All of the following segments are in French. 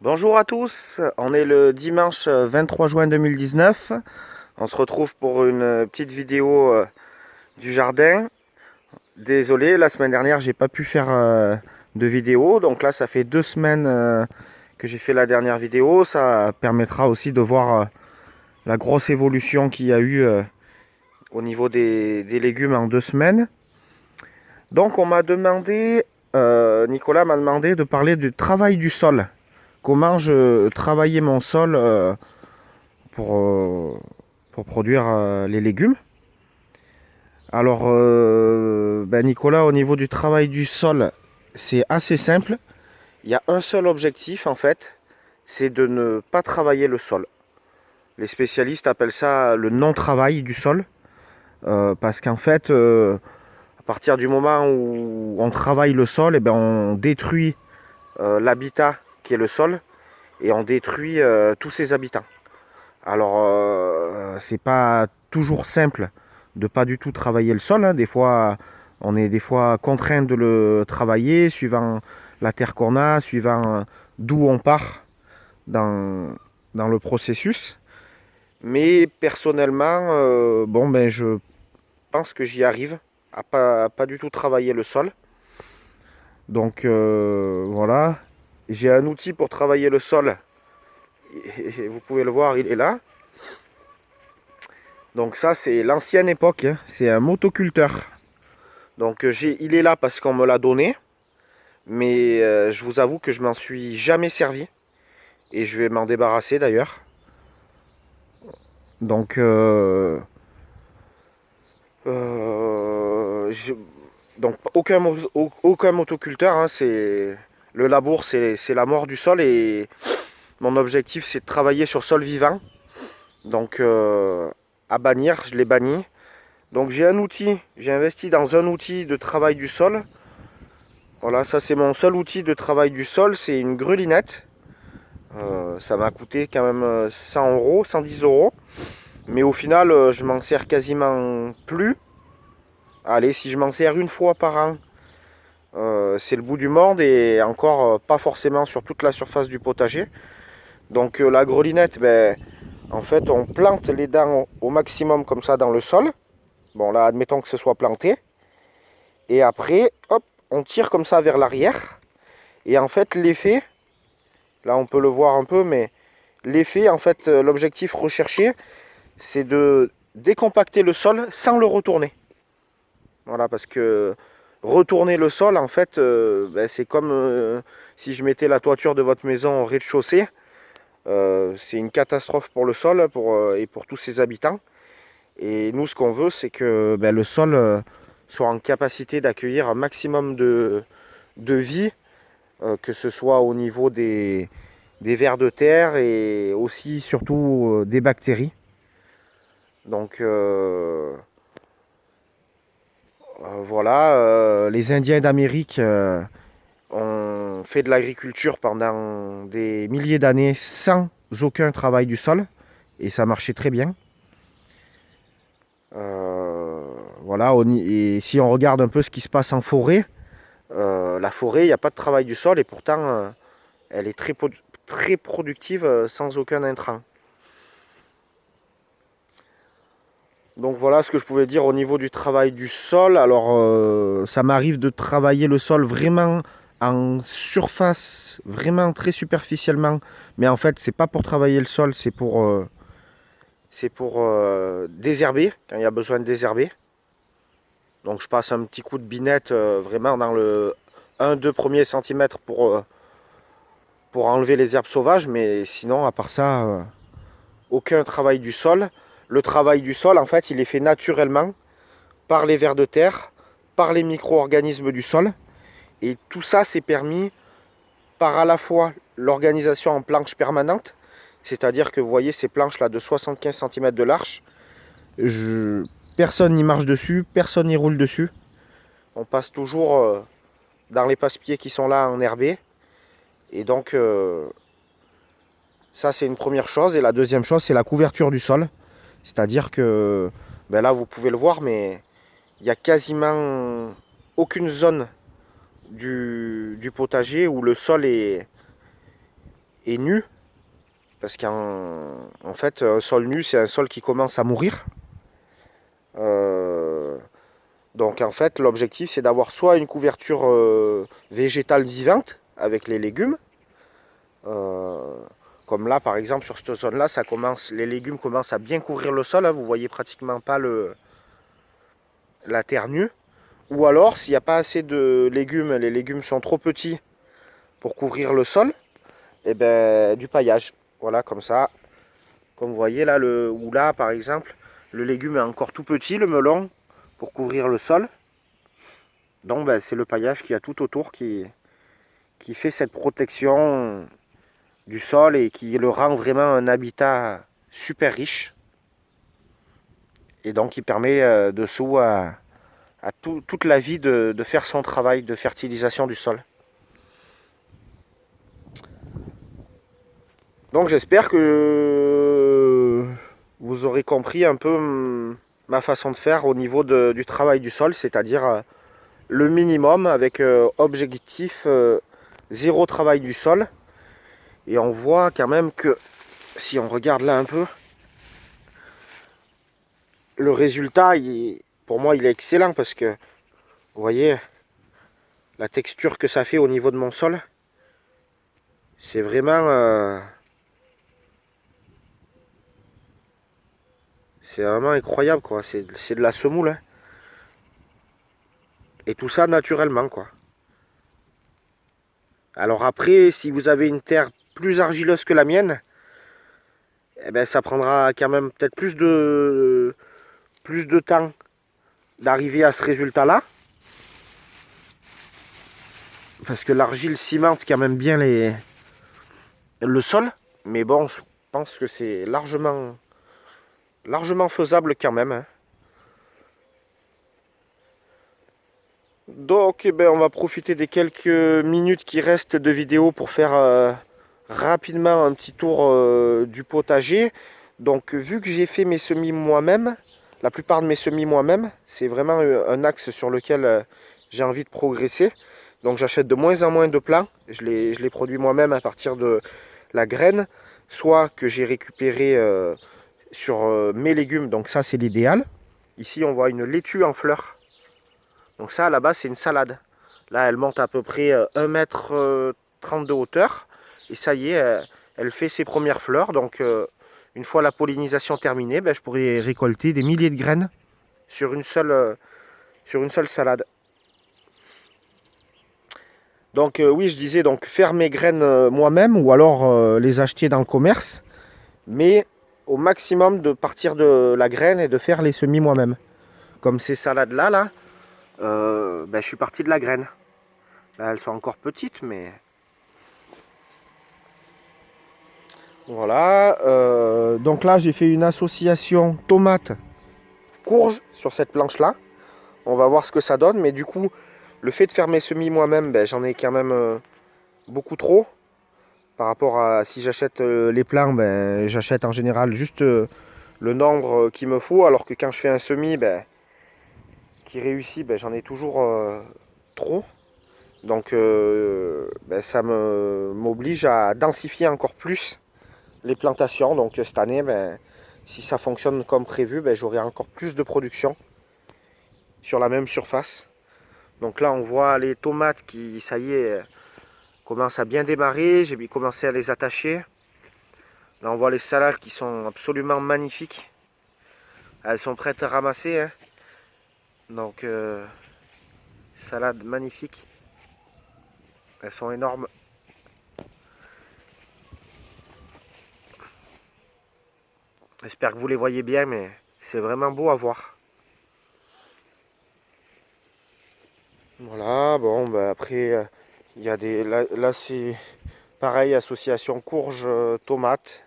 Bonjour à tous, on est le dimanche 23 juin 2019. On se retrouve pour une petite vidéo du jardin. Désolé, la semaine dernière j'ai pas pu faire de vidéo, donc là ça fait 2 semaines que j'ai fait la dernière vidéo. Ça permettra aussi de voir la grosse évolution qu'il y a eu au niveau des légumes en 2 semaines. Donc on m'a demandé, Nicolas m'a demandé de parler du travail du sol. Comment je travaillais mon sol pour, euh, pour produire les légumes. Alors, Nicolas, au niveau du travail du sol, c'est assez simple. Il y a un seul objectif en fait, c'est de ne pas travailler le sol. Les spécialistes appellent ça le non-travail du sol, parce qu'en fait, à partir du moment où on travaille le sol, on détruit l'habitat qui est le sol et on détruit tous ses habitants. Alors, c'est pas toujours simple de pas du tout travailler le sol, hein. Des fois, on est des fois contraint de le travailler suivant la terre qu'on a, suivant d'où on part dans, dans le processus. Mais personnellement, je pense que j'y arrive à pas du tout travailler le sol. Donc voilà, j'ai un outil pour travailler le sol. Et vous pouvez le voir, il est là. Donc ça, c'est l'ancienne époque, hein. C'est un motoculteur. Donc il est là parce qu'on me l'a donné. Mais je vous avoue que je m'en suis jamais servi. Et je vais m'en débarrasser d'ailleurs. Donc, euh, je- donc aucun motoculteur, hein. Le labour, c'est la mort du sol. Et mon objectif, c'est de travailler sur sol vivant. Donc à bannir, je l'ai banni. Donc j'ai investi dans un outil de travail du sol. Voilà, ça c'est mon seul outil de travail du sol, c'est une grelinette. Ça m'a coûté quand même 100 euros, 110 euros. Mais au final, je m'en sers quasiment plus. Allez, si je m'en sers une fois par an, c'est le bout du monde et encore pas forcément sur toute la surface du potager. Donc la grelinette, en fait, on plante les dents au maximum comme ça dans le sol. Bon, là, admettons que ce soit planté. Et après, hop, on tire comme ça vers l'arrière. Et en fait, l'effet, là on peut le voir un peu, mais l'effet, en fait, l'objectif recherché, c'est de décompacter le sol sans le retourner. Voilà, parce que retourner le sol, en fait, c'est comme si je mettais la toiture de votre maison au rez-de-chaussée. C'est une catastrophe pour le sol et pour tous ses habitants. Et nous, ce qu'on veut, c'est que le sol soit en capacité d'accueillir un maximum de vie, que ce soit au niveau des vers de terre et aussi surtout des bactéries. Donc voilà, les Indiens d'Amérique ont fait de l'agriculture pendant des milliers d'années sans aucun travail du sol et ça marchait très bien. Voilà, et si on regarde un peu ce qui se passe en forêt, la forêt, il n'y a pas de travail du sol et pourtant elle est très productive sans aucun intrant. Donc voilà ce que je pouvais dire au niveau du travail du sol. Alors ça m'arrive de travailler le sol vraiment en surface, vraiment très superficiellement. Mais en fait, c'est pas pour travailler le sol, c'est pour désherber, quand il y a besoin de désherber. Donc je passe un petit coup de binette vraiment dans le 1-2 premiers centimètres pour enlever les herbes sauvages. Mais sinon, à part ça, aucun travail du sol. Le travail du sol, en fait, il est fait naturellement par les vers de terre, par les micro-organismes du sol. Et tout ça, c'est permis par à la fois l'organisation en planches permanentes, c'est-à-dire que vous voyez ces planches-là de 75 cm de large, personne n'y marche dessus, personne n'y roule dessus. On passe toujours dans les passe-pieds qui sont là enherbés. Et donc, ça, c'est une première chose. Et la deuxième chose, c'est la couverture du sol. C'est-à-dire que, là, vous pouvez le voir, mais il n'y a quasiment aucune zone du potager où le sol est nu. Parce qu'en fait, un sol nu, c'est un sol qui commence à mourir. Donc en fait, l'objectif, c'est d'avoir soit une couverture végétale vivante avec les légumes. Comme là, par exemple, sur cette zone-là, les légumes commencent à bien couvrir le sol. Hein, vous voyez pratiquement pas la terre nue. Ou alors, s'il n'y a pas assez de légumes, les légumes sont trop petits pour couvrir le sol, et ben du paillage. Voilà, comme ça. Comme vous voyez là, ou là par exemple, le légume est encore tout petit, le melon, pour couvrir le sol. Donc ben, c'est le paillage qui a tout autour qui fait cette protection du sol et qui le rend vraiment un habitat super riche. Et donc qui permet dessous à toute la vie de faire son travail de fertilisation du sol. Donc j'espère que vous aurez compris un peu ma façon de faire au niveau du travail du sol, c'est-à-dire le minimum avec objectif zéro travail du sol. Et on voit quand même que si on regarde là un peu, le résultat, pour moi, il est excellent parce que vous voyez la texture que ça fait au niveau de mon sol. C'est vraiment incroyable quoi. C'est de la semoule. Hein. Et tout ça naturellement quoi. Alors après, si vous avez une terre plus argileuse que la mienne, eh ben, ça prendra quand même peut-être plus de temps d'arriver à ce résultat-là. Parce que l'argile cimente quand même bien le sol. Mais bon, je pense que c'est largement faisable quand même. Hein. Donc eh ben, on va profiter des quelques minutes qui restent de vidéo pour faire rapidement un petit tour du potager. Donc vu que j'ai fait mes semis moi-même, la plupart de mes semis moi-même, c'est vraiment un axe sur lequel j'ai envie de progresser. Donc j'achète de moins en moins de plants, je les produis moi-même à partir de la graine, soit que j'ai récupéré sur mes légumes, donc ça c'est l'idéal. Ici on voit une laitue en fleurs. Donc ça, à la base, c'est une salade. Là, elle monte à peu près 1,30 m de hauteur. Et ça y est, elle fait ses premières fleurs. Donc, une fois la pollinisation terminée, ben, je pourrais récolter des milliers de graines sur une seule salade. Donc, oui, je disais, donc faire mes graines moi-même ou alors les acheter dans le commerce. Mais au maximum de partir de la graine et de faire les semis moi-même. Comme ces salades-là, là. Ben, je suis parti de la graine. Là, elles sont encore petites, mais voilà. Donc là, j'ai fait une association tomate-courge sur cette planche-là. On va voir ce que ça donne, mais du coup, le fait de faire mes semis moi-même, ben, j'en ai quand même beaucoup trop. Par rapport à si j'achète les plants, ben, j'achète en général juste le nombre qu'il me faut, alors que quand je fais un semis ben, qui réussit, ben, j'en ai toujours trop. Donc ben, ça m'oblige à densifier encore plus les plantations. Donc cette année, ben, si ça fonctionne comme prévu, ben, j'aurai encore plus de production sur la même surface. Donc là, on voit les tomates qui, ça y est, commencent à bien démarrer. J'ai commencé à les attacher. Là, on voit les salades qui sont absolument magnifiques. Elles sont prêtes à ramasser. Hein. Donc, salades magnifiques. Elles sont énormes. J'espère que vous les voyez bien, mais c'est vraiment beau à voir. Voilà, bon, bah après, il y a des. Là c'est pareil, association courge, tomate.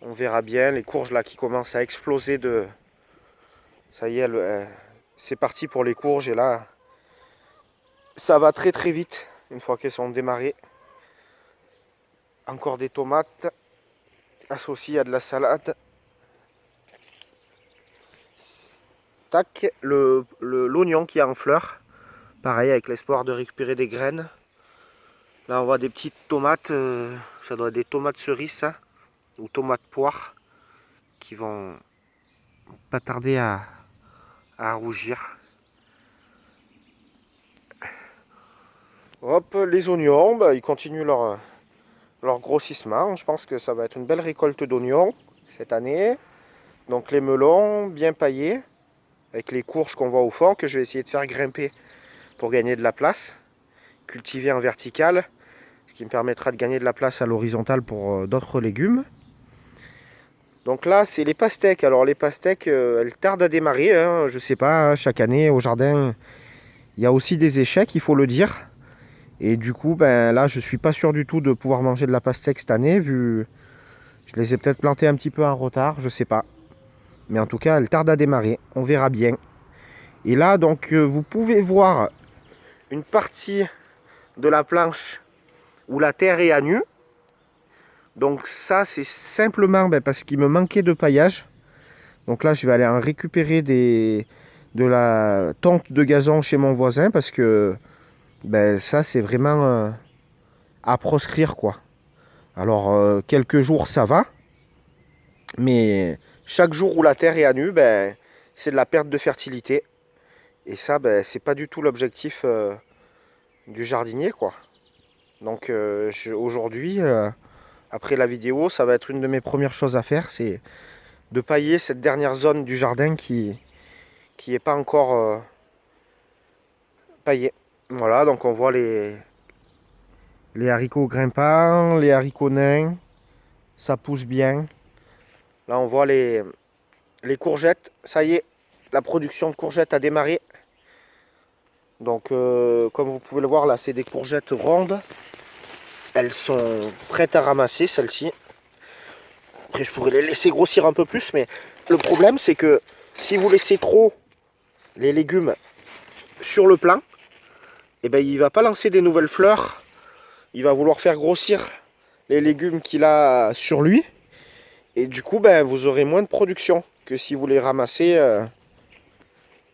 On verra bien les courges là qui commencent à exploser de. Ça y est, c'est parti pour les courges et là, ça va très très vite une fois qu'elles sont démarrées. Encore des tomates associées à de la salade. Tac, l'oignon qui est en fleurs. Pareil, avec l'espoir de récupérer des graines. Là on voit des petites tomates, ça doit être des tomates cerises ça, ou tomates poires, qui vont pas tarder à rougir. Hop, les oignons, bah, ils continuent leur grossissement. Je pense que ça va être une belle récolte d'oignons cette année. Donc les melons bien paillés, avec les courges qu'on voit au fond, que je vais essayer de faire grimper pour gagner de la place. Cultiver en vertical, ce qui me permettra de gagner de la place à l'horizontale pour d'autres légumes. Donc là, c'est les pastèques. Alors les pastèques, elles tardent à démarrer. Hein. Je sais pas, chaque année au jardin, il y a aussi des échecs, il faut le dire. Et du coup, ben là, je suis pas sûr du tout de pouvoir manger de la pastèque cette année, vu je les ai peut-être plantées un petit peu en retard, je sais pas. Mais en tout cas, elles tardent à démarrer. On verra bien. Et là, donc, vous pouvez voir une partie de la planche où la terre est à nu. Donc ça, c'est simplement parce qu'il me manquait de paillage. Donc là, je vais aller en récupérer de la tonte de gazon chez mon voisin parce que ça, c'est vraiment à proscrire, quoi. Alors, quelques jours, ça va. Mais chaque jour où la terre est à nu, c'est de la perte de fertilité. Et ça, c'est pas du tout l'objectif du jardinier, quoi. Donc aujourd'hui, après la vidéo, ça va être une de mes premières choses à faire, c'est de pailler cette dernière zone du jardin qui est pas encore paillée. Voilà, donc on voit les haricots grimpants, les haricots nains, ça pousse bien. Là on voit les courgettes, ça y est, la production de courgettes a démarré. Donc comme vous pouvez le voir là, c'est des courgettes rondes. Elles sont prêtes à ramasser, celles-ci. Après, je pourrais les laisser grossir un peu plus, mais le problème, c'est que si vous laissez trop les légumes sur le plan, il ne va pas lancer des nouvelles fleurs. Il va vouloir faire grossir les légumes qu'il a sur lui. Et du coup, vous aurez moins de production que si vous les ramassez,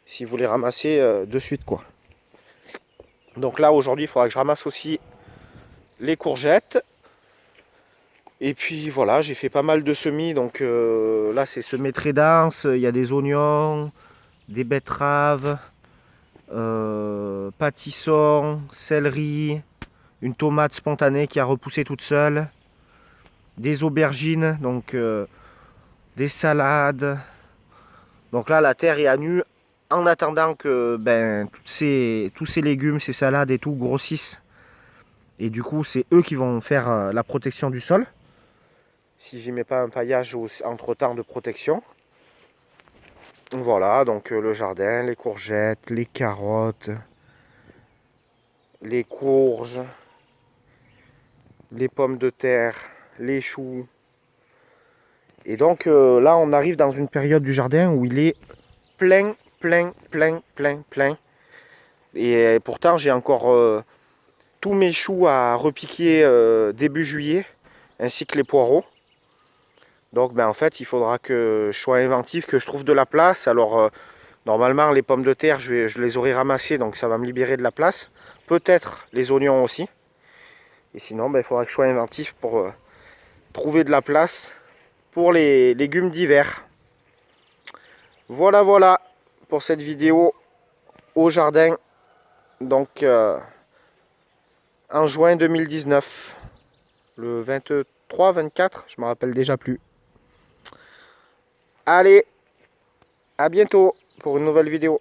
de suite, quoi. Donc là, aujourd'hui, il faudra que je ramasse aussi les courgettes. Et puis voilà, j'ai fait pas mal de semis, donc là c'est semé très dense, il y a des oignons, des betteraves, pâtissons, céleri, une tomate spontanée qui a repoussé toute seule, des aubergines, donc des salades. Donc là la terre est à nu en attendant que tous ces légumes, ces salades et tout grossissent. Et du coup c'est eux qui vont faire la protection du sol. Si j'y mets pas un paillage entre temps de protection. Voilà, donc le jardin, les courgettes, les carottes, les courges, les pommes de terre, les choux. Et donc là, on arrive dans une période du jardin où il est plein, plein, plein, plein, plein. Et pourtant, j'ai encore tous mes choux à repiquer début juillet, ainsi que les poireaux. Donc en fait, il faudra que je sois inventif, que je trouve de la place. Alors normalement, les pommes de terre, je les aurai ramassées, donc ça va me libérer de la place. Peut-être les oignons aussi. Et sinon, il faudra que je sois inventif pour trouver de la place pour les légumes d'hiver. Voilà, voilà pour cette vidéo au jardin. Donc en juin 2019, le 23, 24, je ne me rappelle déjà plus. Allez, à bientôt pour une nouvelle vidéo.